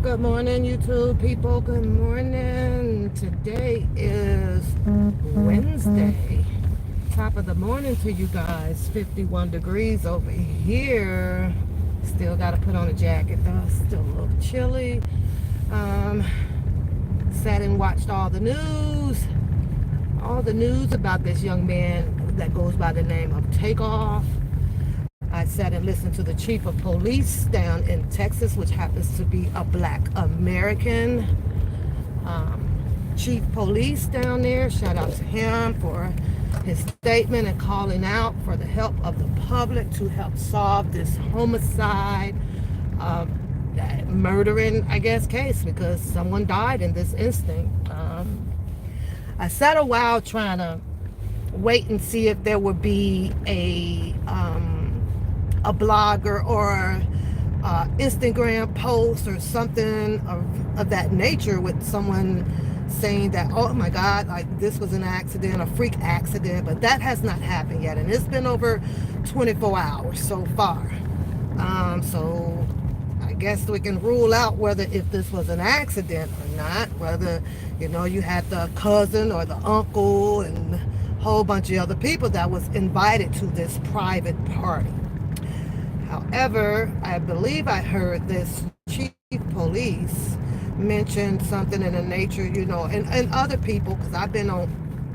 Good morning, YouTube people. Good morning. Today is Wednesday. Top of the morning to you guys. 51 degrees over here. Still got to put on a jacket though. Still a little chilly. Um, Sat and watched all the news. All the news about this young man that goes by the name of Takeoff. I sat and listened to the chief of police down in Texas, which happens to be a black American chief police down there. Shout out to him for his statement and calling out for the help of the public to help solve this homicide, murdering, I guess, case, because someone died in this instant. I sat a while trying to wait and see if there would be a blogger or Instagram post or something of that nature with someone saying that, oh my God, like this was an accident, a freak accident, but that has not happened yet. And it's been over 24 hours so far. So I guess we can rule out whether if this was an accident or not, whether, you had the cousin or the uncle and a whole bunch of other people that was invited to this private party. However, I believe I heard this chief police mention something in the nature, and other people, because I've been on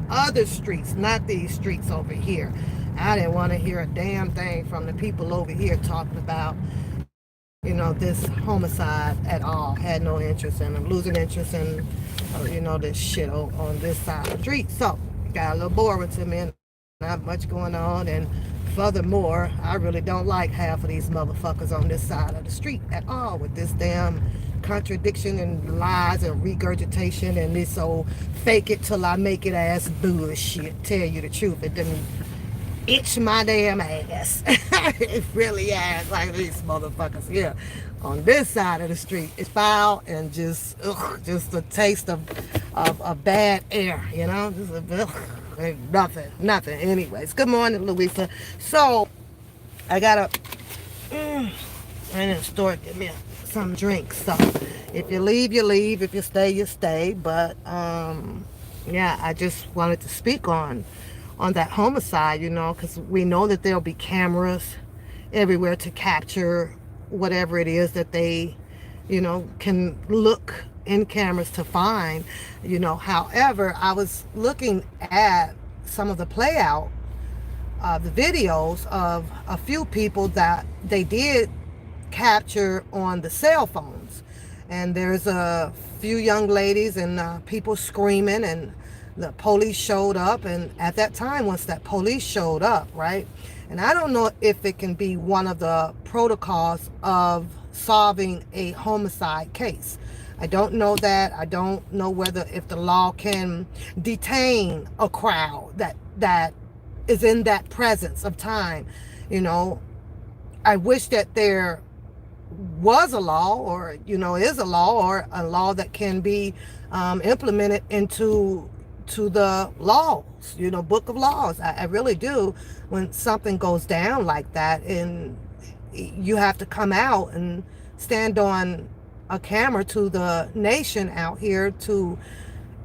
other streets, not these streets over here. I didn't want to hear a damn thing from the people over here talking about, this homicide at all. Had no interest in them, losing interest in, this shit on this side of the street. So, got a little boring to me and not much going on. And furthermore, I really don't like half of these motherfuckers on this side of the street at all with this damn contradiction and lies and regurgitation and this old fake it till I make it ass bullshit. Tell you the truth, it didn't itch my damn ass. It really has, like these motherfuckers here on this side of the street. It's foul and just a taste of bad air, just nothing. Anyways, good morning, Louisa. So I gotta I didn't store it, get me some drinks. So if you leave, you leave. If you stay, you stay. But yeah, I just wanted to speak on that homicide, because we know that there'll be cameras everywhere to capture whatever it is that they, can look in cameras to find, However, I was looking at some of the play out of the videos of a few people that they did capture on the cell phones. And there's a few young ladies and people screaming, and the police showed up. And at that time, once that police showed up, right? And I don't know if it can be one of the protocols of solving a homicide case. I don't know that. I don't know whether if the law can detain a crowd that is in that presence of time. I wish that there was a law or, is a law or a law that can be implemented into the laws, book of laws. I really do. When something goes down like that and you have to come out and stand on a camera to the nation out here to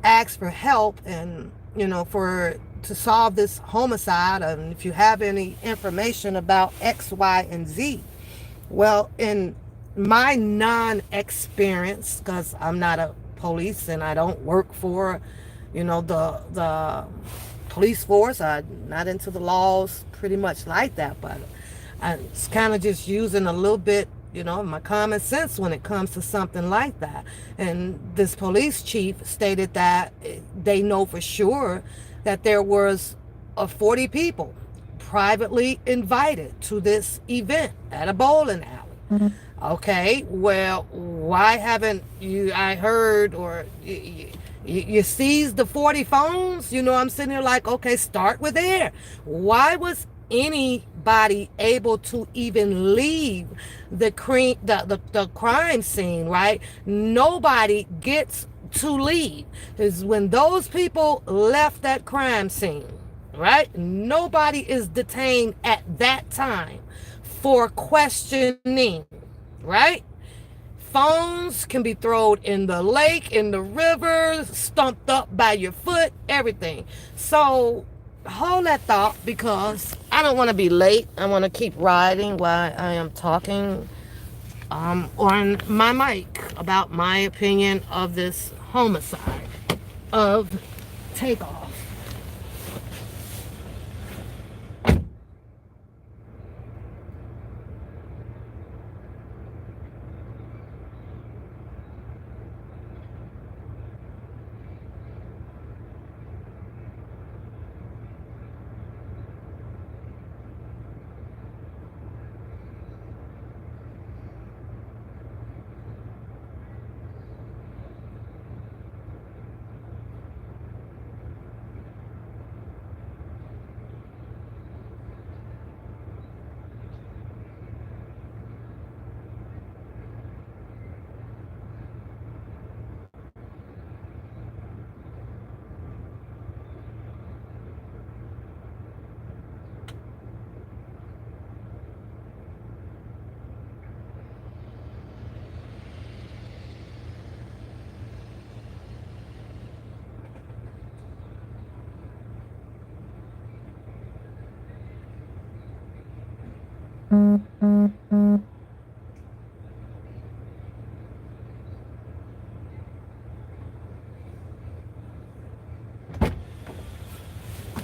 ask for help and, to solve this homicide. And if you have any information about X, Y, and Z, well, in my non-experience, because I'm not a police and I don't work for, the police force, I'm not into the laws pretty much like that, but I'm kind of just using a little bit, my common sense when it comes to something like that. And this police chief stated that they know for sure that there was 40 people privately invited to this event at a bowling alley. Mm-hmm. Okay, well, why haven't you, I heard, or you seized the 40 phones? I'm sitting there like, okay, start with there. Why was anybody able to even leave the crime scene, right? Nobody gets to leave. Is when those people left that crime scene, right? Nobody is detained at that time for questioning, right? phones can be thrown in the lake, in the river, stumped up by your foot, everything. So hold that thought, because I don't want to be late. I want to keep riding while I am talking on my mic about my opinion of this homicide of Takeoff.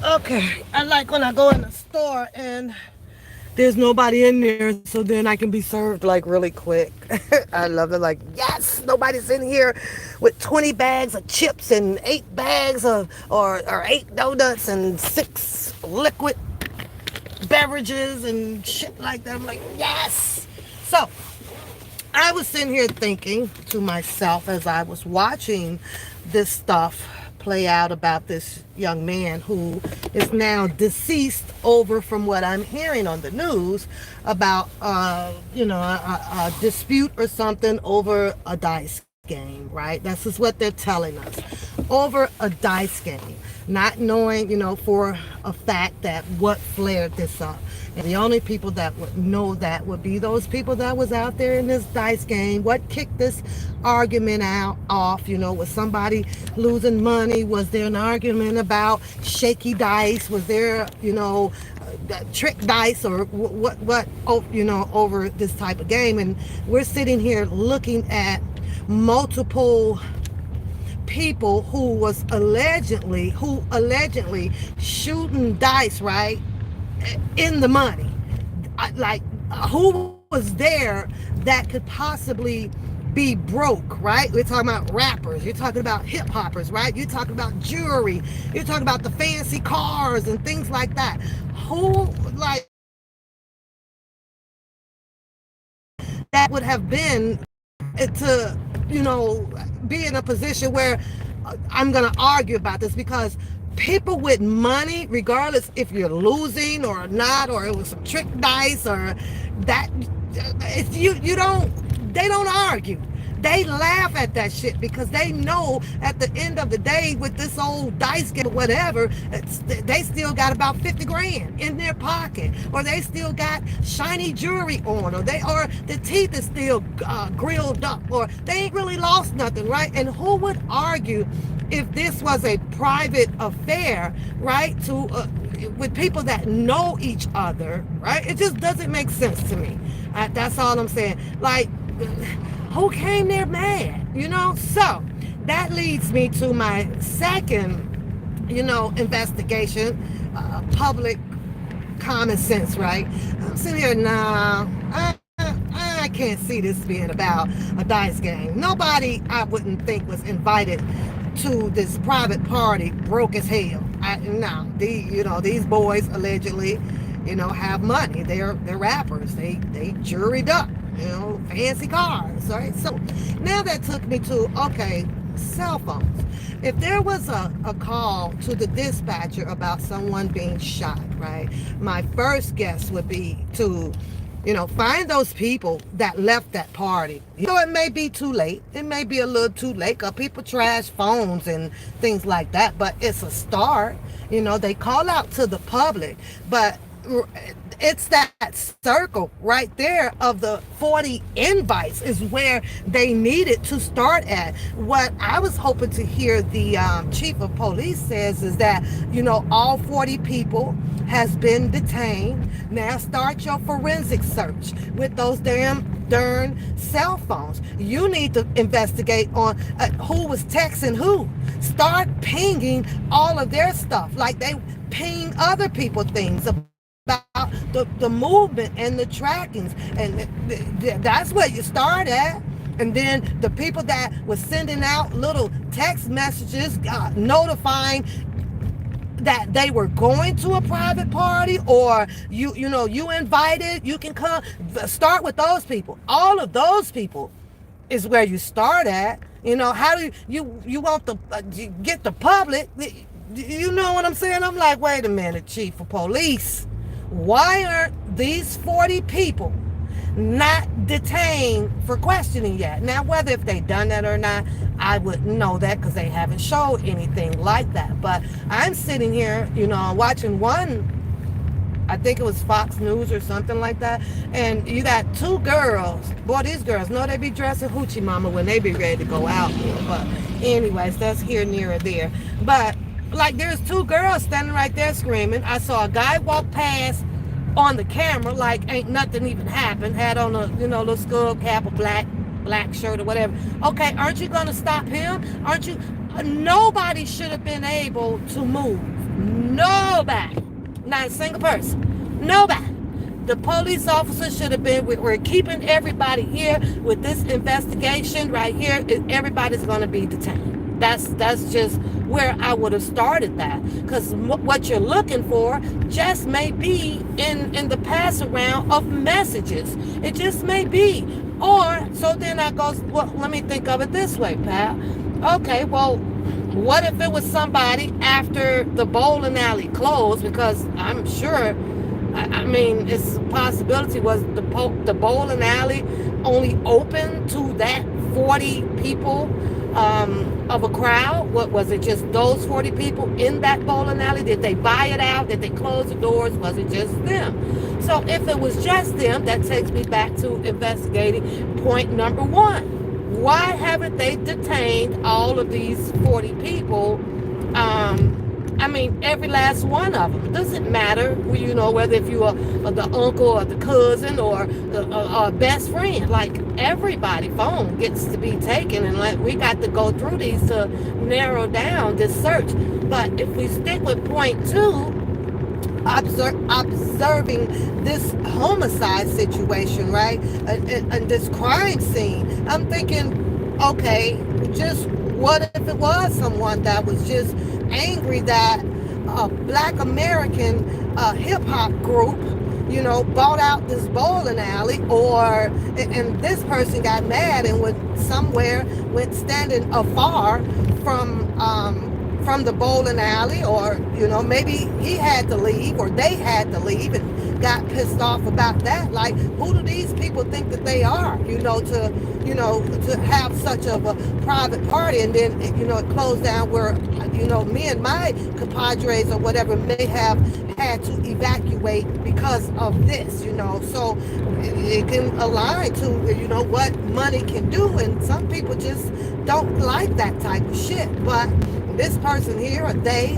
Okay, I like when I go in the store and there's nobody in there, so then I can be served like really quick. I love it. Like, yes, nobody's in here with 20 bags of chips and 8 bags of, or 8 donuts and 6 liquid beverages and shit like that. I'm like, yes. So I was sitting here thinking to myself as I was watching this stuff play out about this young man who is now deceased, over from what I'm hearing on the news about a dispute or something over a dice game, right? This is what they're telling us. Over a dice game, not knowing, for a fact that what flared this up. And the only people that would know that would be those people that was out there in this dice game. What kicked this argument off? Was somebody losing money? Was there an argument about shaky dice? Was there, trick dice, or what over this type of game? And we're sitting here looking at multiple people who allegedly shooting dice, right, in the money. Like, who was there that could possibly be broke, right? We're talking about rappers, you're talking about hip hoppers, right? You're talking about jewelry, you're talking about the fancy cars and things like that. Who, like, that would have been to, be in a position where I'm going to argue about this, because people with money, regardless if you're losing or not, or it was some trick dice or that, they don't argue. They laugh at that shit, because they know at the end of the day, with this old dice game or whatever, they still got about 50 grand in their pocket, or they still got shiny jewelry on, or the teeth is still grilled up, or they ain't really lost nothing, right? And who would argue if this was a private affair, right, to with people that know each other, right? It just doesn't make sense to me. That's all I'm saying. Like, who came there mad, So that leads me to my second, investigation, public common sense, right? I'm sitting here now, I can't see this being about a dice game. Nobody, I wouldn't think, was invited to this private party broke as hell. These boys allegedly, have money. They're rappers. They juried up, fancy cars, right? So now that took me to, okay, cell phones. If there was a call to the dispatcher about someone being shot, right, my first guess would be to, find those people that left that party. It may be too late. It may be a little too late, because people trash phones and things like that, but it's a start. They call out to the public, but it's that circle right there of the 40 invites is where they needed to start at. What I was hoping to hear the chief of police says is that, all 40 people has been detained. Now start your forensic search with those darn cell phones. You need to investigate on who was texting who. Start pinging all of their stuff like they ping other people things about the movement and the trackings. And that's where you start at. And then the people that was sending out little text messages notifying that they were going to a private party, or you invited, you can come. Start with those people. All of those people is where you start at. How do you want to get the public? You know what I'm saying? I'm like, wait a minute, chief of police, why aren't these 40 people not detained for questioning yet? Now, whether if they done that or not, I wouldn't know that because they haven't showed anything like that. But I'm sitting here, watching one, I think it was Fox News or something like that, and you got two girls. Boy, these girls know they be dressing hoochie mama when they be ready to go out there. But anyways, that's here, near, or there. But like, there's two girls standing right there screaming. I saw a guy walk past on the camera like ain't nothing even happened, had on a little skull cap, a black shirt or whatever. Okay, aren't you gonna stop him? Aren't you? Nobody should have been able to move. Nobody, not a single person. Nobody. The police officers should have been. We're keeping everybody here with this investigation right here. Everybody's gonna be detained. That's just where I would have started that, because what you're looking for just may be in the pass around of messages. It just may be. Or so then I goes, well, let me think of it this way, pal. Okay, well, what if it was somebody after the bowling alley closed? Because I'm sure, I mean, it's a possibility, was the bowling alley only open to that 40 people of a crowd? What was it, just those 40 people in that bowling alley? Did they buy it out? Did they close the doors? Was it just them? So if it was just them, that takes me back to investigating point number one. Why haven't they detained all of these 40 people? I mean, every last one of them. It doesn't matter, whether if you are the uncle or the cousin or the best friend. Like, everybody's phone gets to be taken, and like, we got to go through these to narrow down this search. But if we stick with point two, observing this homicide situation, right, and this crime scene, I'm thinking, okay, just what if it was someone that was just angry that a black American hip-hop group bought out this bowling alley, and this person got mad and went standing afar from the bowling alley, or maybe he had to leave or they had to leave and got pissed off about that. Like, who do these people think that they are, to have such of a private party, and then it closed down where me and my compadres or whatever may have had to evacuate because of this. So it can align to what money can do, and some people just don't like that type of shit. But this person here, or they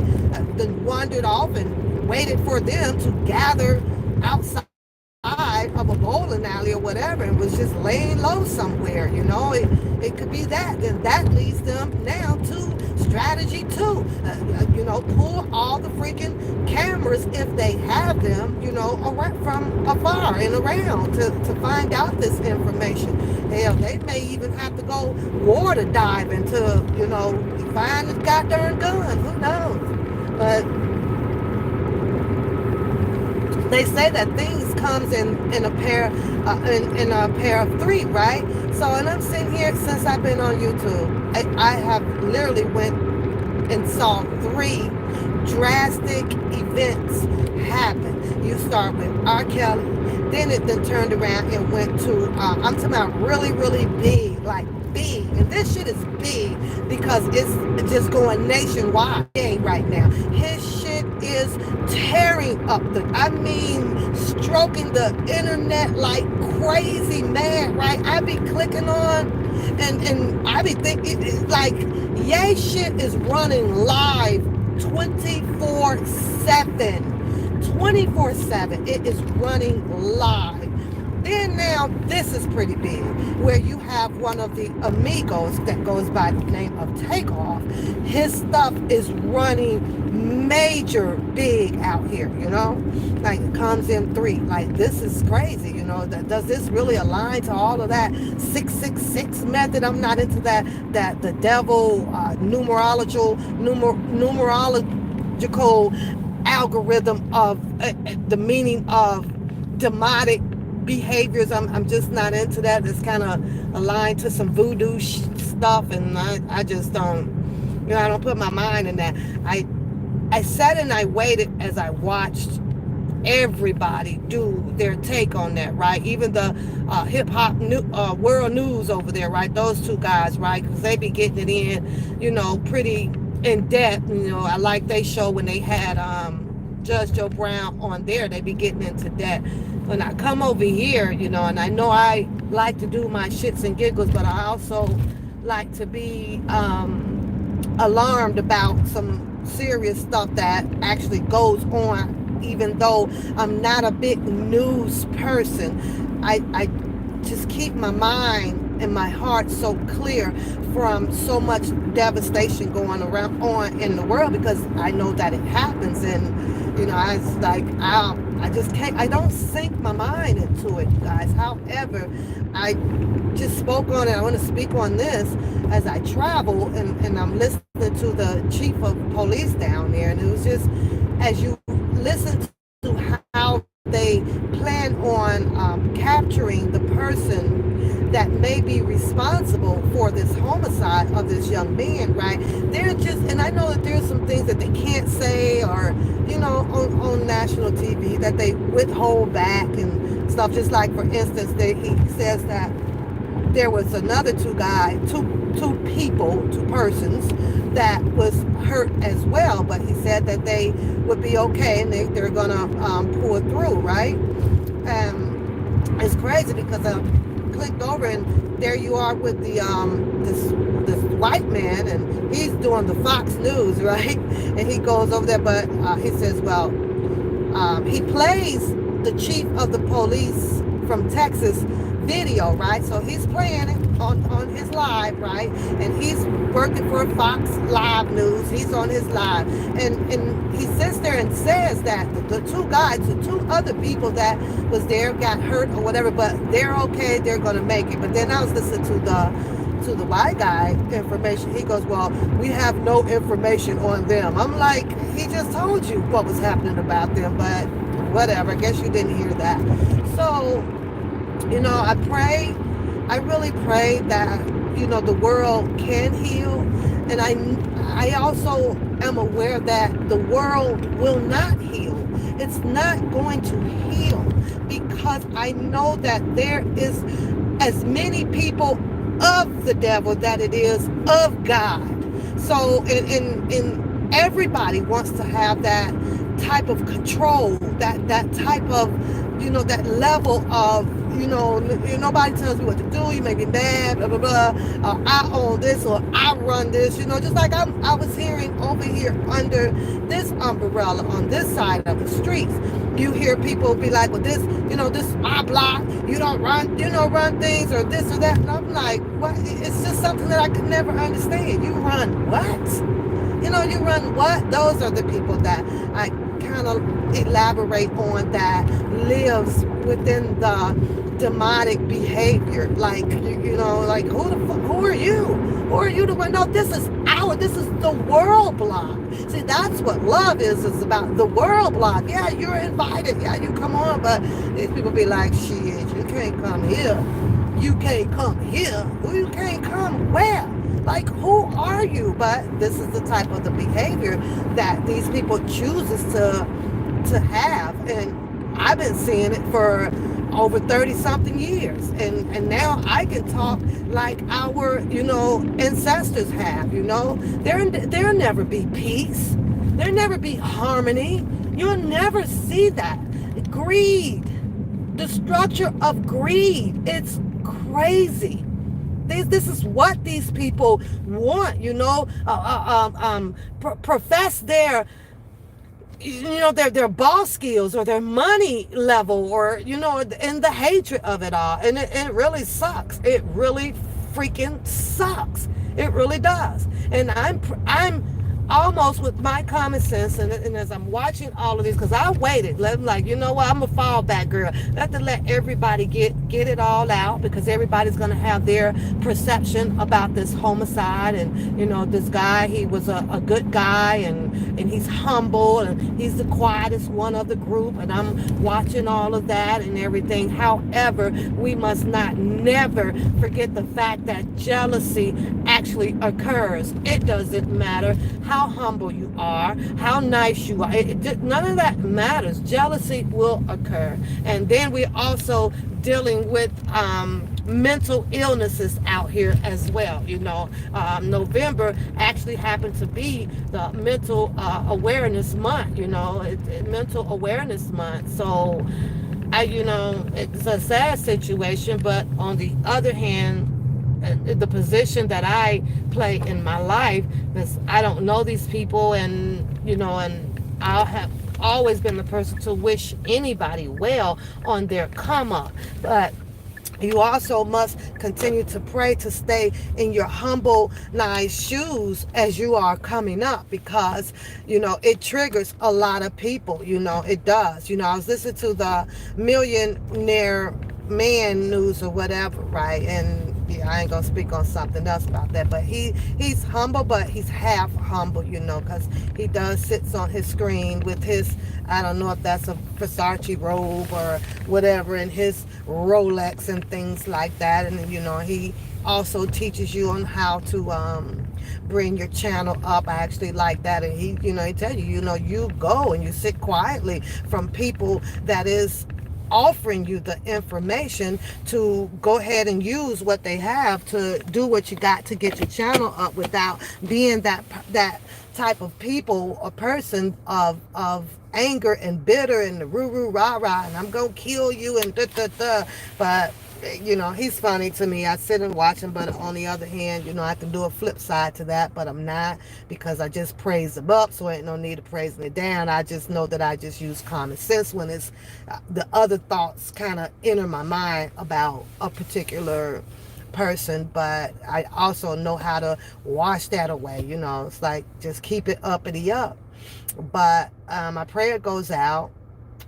wandered off and waited for them to gather outside of a bowling alley or whatever, and was just laying low somewhere. It could be that. Then that leads them now to strategy two. Pull all the freaking cameras if they have them, from afar and around to find out this information. Hell, they may even have to go water diving to, find this goddamn gun. Who knows? But they say that things comes in a pair of three, right? So, and I'm sitting here since I've been on YouTube. I have literally went and saw three drastic events happen. You start with R. Kelly, then it then turned around and went to I'm talking about really, really big, like big, and this shit is big. because it's just going nationwide right now. His shit is tearing up I mean, stroking the internet like crazy mad, right? I be clicking on and I be thinking like, yay shit is running live 24/7. 24/7. It is running live. Then now, this is pretty big, where you have one of the amigos that goes by the name of Takeoff. His stuff is running major big out here, you know? Like, it comes in 3. Like, this is crazy, you know? Does this really align to all of that 666 method? I'm not into that the devil numerological algorithm of the meaning of demonic behaviors. I'm just not into that. It's kind of aligned to some voodoo stuff, and I just don't, you know, I don't put my mind in that. I sat and I waited as I watched everybody do their take on that, right? Even the hip-hop world news over there, right? Those 2 guys, right? Because they be getting it in, you know, pretty in depth. You know, I like they show when they had Judge Joe Brown on there, they be getting into that. When I come over here, you know, and I know I like to do my shits and giggles, but I also like to be alarmed about some serious stuff that actually goes on, even though I'm not a big news person. I just keep my mind and my heart so clear from so much devastation going on in the world, because I know that it happens. And you know, I just can't, I don't sink my mind into it, you guys. However, I just spoke on it. I want to speak on this as I travel, and I'm listening to the chief of police down there, and it was just, as you listen to how they plan on capturing the person that may be responsible for this homicide of this young man, right? They're just, and I know that there's some things that they can't say, or, you know, on national TV, that they withhold back and stuff. Just like, for instance, he says that there was another two persons that was hurt as well, but he said that they would be okay, and they're gonna pull it through, right? It's crazy because I clicked over, and there you are with the this white man, and he's doing the Fox News, right? And he goes over there, but he says, well, he plays the chief of the police from Texas video, right? So he's playing it on his live, right? And he's working for Fox Live News. He's on his live, and he sits there and says that the 2 guys, the 2 other people that was there got hurt or whatever, but they're okay, they're gonna make it. But then I was listening to the white guy information. He goes, well, we have no information on them. I'm like, he just told you what was happening about them, but whatever, I guess you didn't hear that. So, you know, I really pray that, you know, the world can heal. And I also am aware that the world will not heal. It's not going to heal, because I know that there is as many people of the devil that it is of God. So, in everybody wants to have that type of control, that type of, you know, that level of, you know, nobody tells me what to do. You may be mad, blah, blah, blah. I own this, or I run this, you know, just like I was hearing over here under this umbrella on this side of the streets. You hear people be like, well, this, you know, this is my block. You don't run, you know, run things or this or that. And I'm like, what? It's just something that I could never understand. You run what? You know, you run what? Those are the people that I kind of elaborate on, that lives within the demonic behavior. Like, you know, like, who are you? Who are you to run? No, this is the world block. See, that's what love is about, the world block. Yeah, you're invited. Yeah, you come on, but these people be like, shit, you can't come here. You can't come here. You can't come where? Like, who are you? But this is the type of the behavior that these people chooses to have. And I've been seeing it for over 30 something years, and now I can talk like our ancestors have. There'll never be peace, there'll never be harmony. You'll never see that. Greed, the structure of greed, it's crazy. This is what these people want, profess their ball skills or their money level, or and the hatred of it all. And it really sucks. It really freaking sucks. It really does. And I'm almost with my common sense, and as I'm watching all of these, because I waited, I'm like, you know what, I'm a fallback girl. Not to let everybody get it all out, because everybody's going to have their perception about this homicide. And this guy, he was a good guy, and he's humble, and he's the quietest one of the group, and I'm watching all of that and everything. However, we must not never forget the fact that jealousy actually occurs. It doesn't matter how humble you are, how nice you are. None of that matters. Jealousy will occur. And then we're also dealing with mental illnesses out here as well. November actually happened to be the mental awareness month. Mental awareness month. So it's a sad situation, but on the other hand, the position that I play in my life is I don't know these people, and I have always been the person to wish anybody well on their come up. But you also must continue to pray to stay in your humble, nice shoes as you are coming up, because it triggers a lot of people. It does. I was listening to the Millionaire Man news or whatever, right? And yeah, I ain't gonna speak on something else about that, but he's humble, but he's half humble, because he does sits on his screen with his, I don't know if that's a Versace robe or whatever, and his Rolex and things like that. And he also teaches you on how to bring your channel up. I actually like that. And he tell you, you go and you sit quietly from people that is offering you the information to go ahead and use what they have to do what you got to get your channel up, without being that type of people or person of anger and bitter and the roo rah rah and I'm gonna kill you and da da da. But he's funny to me. I sit and watch him, but on the other hand, I can do a flip side to that, but I'm not, because I just praise him up, so ain't no need of praising it down. I just know that I just use common sense when it's the other thoughts kind of enter my mind about a particular person, but I also know how to wash that away. It's like just keep it uppity up. But my prayer goes out.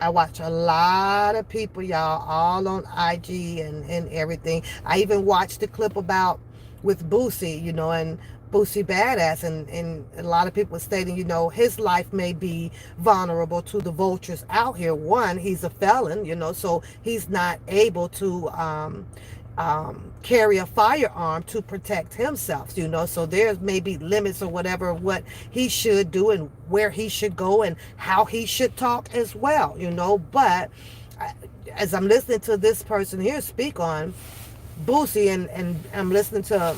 I watch a lot of people, y'all, all on IG and everything. I even watched the clip about with Boosie, and Boosie Badass, and a lot of people stating, his life may be vulnerable to the vultures out here. One, he's a felon, so he's not able to carry a firearm to protect himself, so there's maybe limits or whatever, what he should do and where he should go and how he should talk as well, but as I'm listening to this person here speak on Boosie, and I'm listening to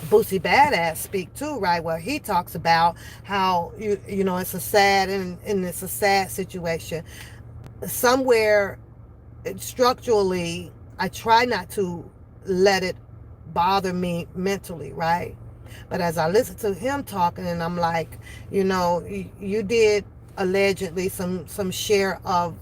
Boosie Badass speak too, right, where he talks about how it's a sad and it's a sad situation somewhere structurally. I try not to let it bother me mentally, right? But as I listen to him talking, and I'm like, you did allegedly some share of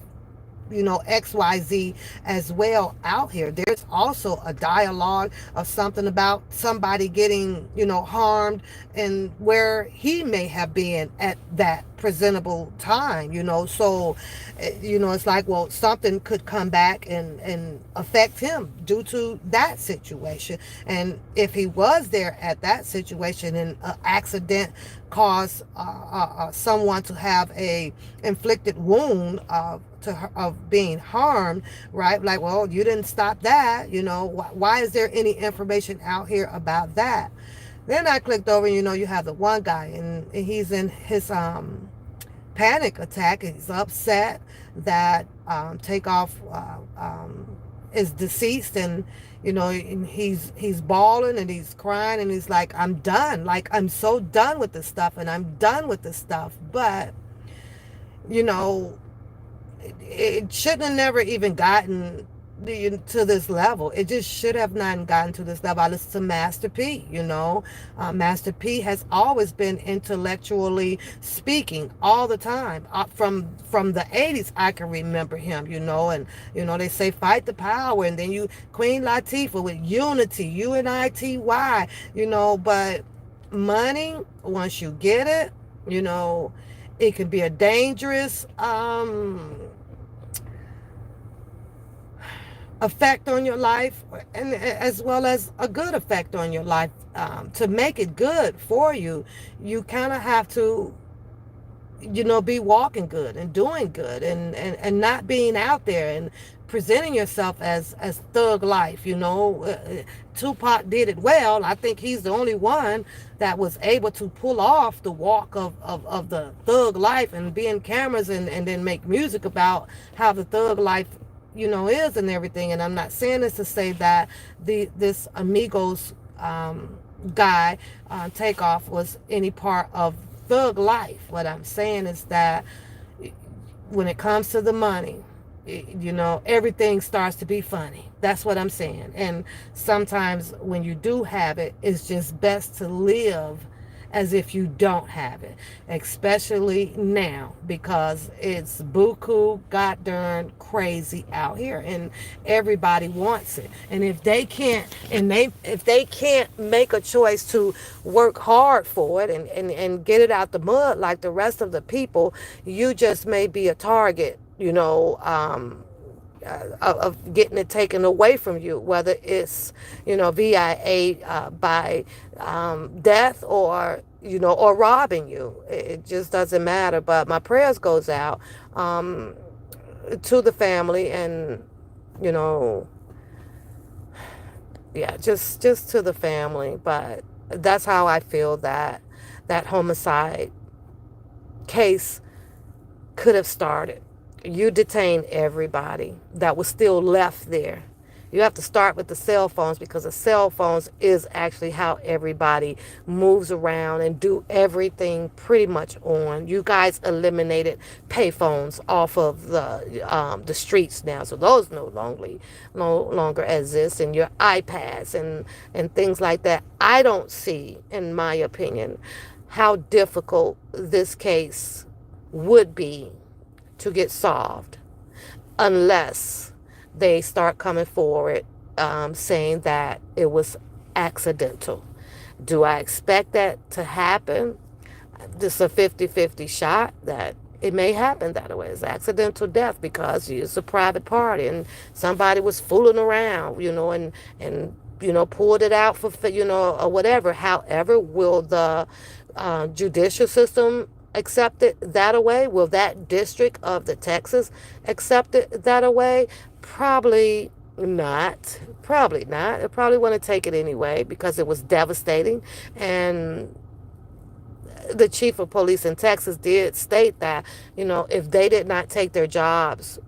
XYZ as well out here. There's also a dialogue of something about somebody getting, harmed, and where he may have been at that presentable time, so it's like, well, something could come back and affect him due to that situation. And if he was there at that situation and an accident caused someone to have a inflicted wound of being harmed, right? Like, well, you didn't stop that, why is there any information out here about that? Then I clicked over, you have the one guy, and he's in his panic attack, and he's upset that Takeoff is deceased, and and he's bawling and he's crying and he's like, I'm done. Like, I'm so done with this stuff, and I'm done with this stuff. But you know it shouldn't have never even gotten to this level. It just should have not gotten to this level. I listen to Master P. Master P has always been intellectually speaking all the time. From the 80s, I can remember him. And they say fight the power, and then Queen Latifah with unity, unity. But money, once you get it, it can be a dangerous effect on your life, and as well as a good effect on your life. To make it good for you, you kind of have to be walking good and doing good, and not being out there and presenting yourself as thug life. Tupac did it well. I think he's the only one that was able to pull off the walk of the thug life, and be in cameras, and then make music about how the thug life is and everything. And I'm not saying this to say that this Amigos guy Takeoff was any part of thug life. What I'm saying is that when it comes to the money, everything starts to be funny. That's what I'm saying. And sometimes when you do have it, it's just best to live as if you don't have it, especially now, because it's buku god darn crazy out here, and everybody wants it. And if they can't make a choice to work hard for it, and get it out the mud like the rest of the people, you just may be a target, of getting it taken away from you, whether it's via by death, or robbing you. It just doesn't matter. But my prayers goes out to the family, and yeah, just to the family. But that's how I feel that homicide case could have started. You detain everybody that was still left there. You have to start with the cell phones, because the cell phones is actually how everybody moves around and do everything pretty much on. You guys eliminated payphones off of the streets now, so those no longer exist, and your iPads and things like that. I don't see, in my opinion, how difficult this case would be to get solved, unless they start coming forward saying that it was accidental. Do I expect that to happen? This is a 50-50 shot that it may happen that way. It's accidental death because it's a private party and somebody was fooling around, and pulled it out for, or whatever. However, will the judicial system accept it that away? Will that district of the Texas accept it that away? Probably not. Probably not. They probably want to take it anyway because it was devastating. And the chief of police in Texas did state that, if they did not take their jobs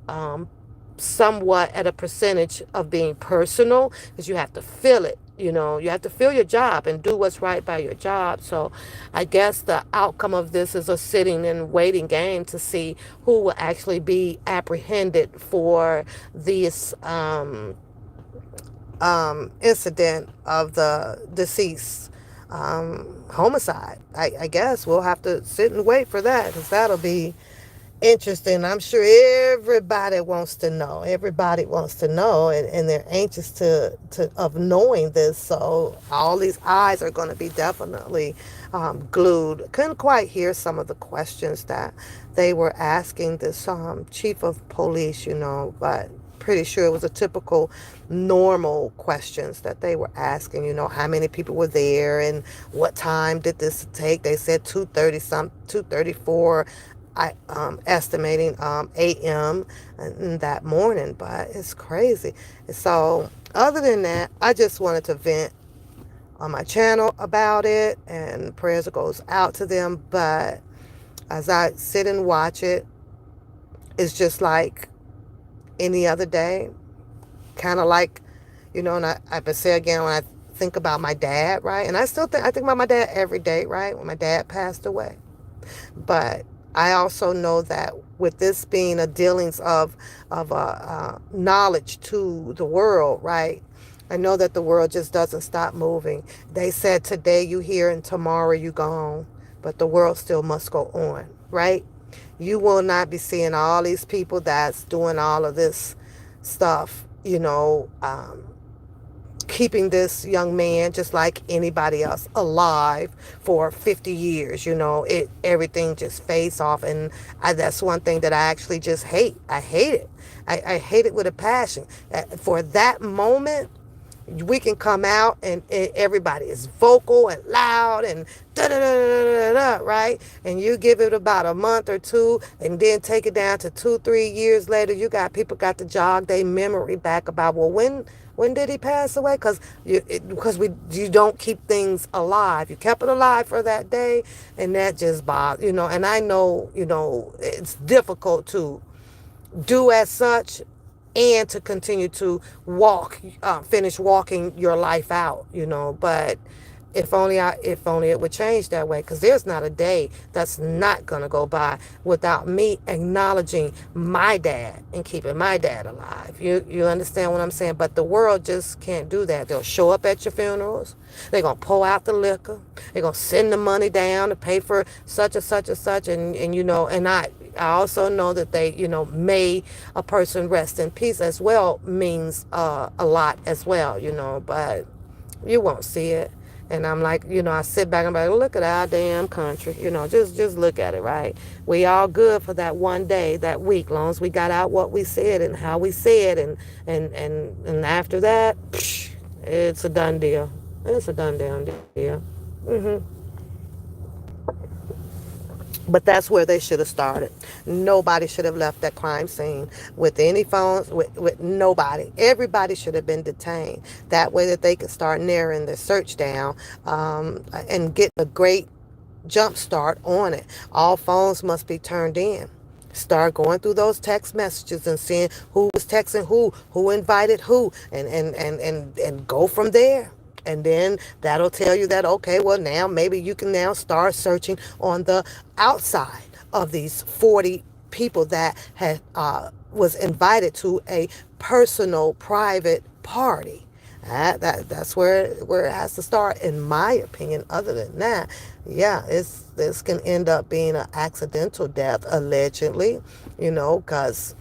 somewhat at a percentage of being personal, because you have to feel it. You have to feel your job and do what's right by your job. So I guess the outcome of this is a sitting and waiting game to see who will actually be apprehended for this incident of the deceased homicide. I guess we'll have to sit and wait for that, because that'll be interesting. I'm sure everybody wants to know. Everybody wants to know, and they're anxious of knowing this. So all these eyes are going to be definitely glued. Couldn't quite hear some of the questions that they were asking this chief of police, but pretty sure it was a typical normal questions that they were asking. How many people were there and what time did this take? They said 2:34. Estimating a.m. that morning, but it's crazy. So other than that, I just wanted to vent on my channel about it, and prayers goes out to them. But as I sit and watch it, it's just like any other day. kind of like, and I say again, when I think about my dad, right? And I think about my dad every day, right? When my dad passed away. But I also know that with this being a dealings of knowledge to the world, right? I know that the world just doesn't stop moving. They said today you here and tomorrow you gone, but the world still must go on, right? You will not be seeing all these people that's doing all of this stuff, keeping this young man just like anybody else alive for 50 years. Everything just fades off. And that's one thing that I actually just hate. I hate it. I hate it with a passion. For that moment, we can come out and everybody is vocal and loud and da da da da da, right? And you give it about a month or two, and then take it down to 2 3 years later. People got to jog their memory back about, well, when did he pass away? You don't keep things alive. You kept it alive for that day, and that just bothers, And I know, it's difficult to do as such, and to continue to finish walking your life out, but if only it would change that way, because there's not a day that's not going to go by without me acknowledging my dad and keeping my dad alive. You understand what I'm saying? But the world just can't do that. They'll show up at your funerals. They're going to pull out the liquor. They're going to send the money down to pay for such and such and such. And I also know that they, may a person rest in peace as well means a lot as well, but you won't see it. And I'm like, I sit back and I'm like, look at our damn country, just look at it, right? We all good for that one day, that week, long as we got out what we said and how we said, and after that, it's a done deal. It's a done damn deal. But that's where they should have started. Nobody should have left that crime scene with any phones, with nobody. Everybody should have been detained. That way that they could start narrowing their search down, and get a great jump start on it. All phones must be turned in. Start going through those text messages and seeing who was texting who invited who, and go from there. And then that'll tell you that, okay, well, now maybe you can now start searching on the outside of these 40 people that had was invited to a personal, private party. That's where it has to start, in my opinion. Other than that, yeah, this can end up being an accidental death, allegedly, because,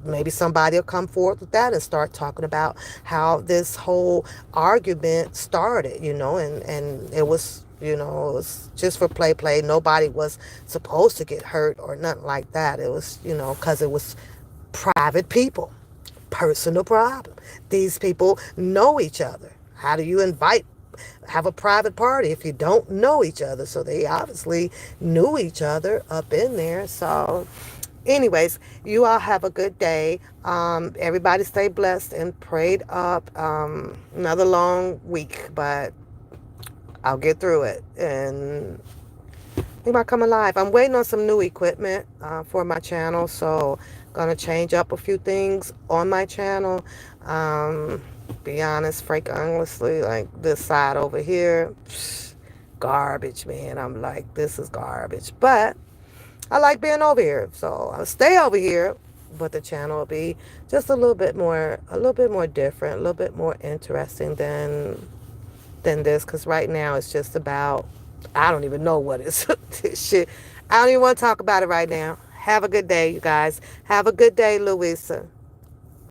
maybe somebody will come forth with that and start talking about how this whole argument started, and it was, it was just for play. Nobody was supposed to get hurt or nothing like that. It was, because it was private people, personal problem. These people know each other. How do you have a private party if you don't know each other? So they obviously knew each other up in there. So anyways, you all have a good day. Everybody stay blessed and prayed up. Another long week, but I'll get through it. And we might come alive. I'm waiting on some new equipment for my channel, so gonna change up a few things on my channel. Be honest, honestly, like this side over here, garbage, man. I'm like, this is garbage, but I like being over here, so I'll stay over here. But the channel will be just a little bit more different, a little bit more interesting than this. Because right now it's just about, I don't even know what it's this shit. I don't even want to talk about it right now. Have a good day, you guys. Have a good day, Louisa.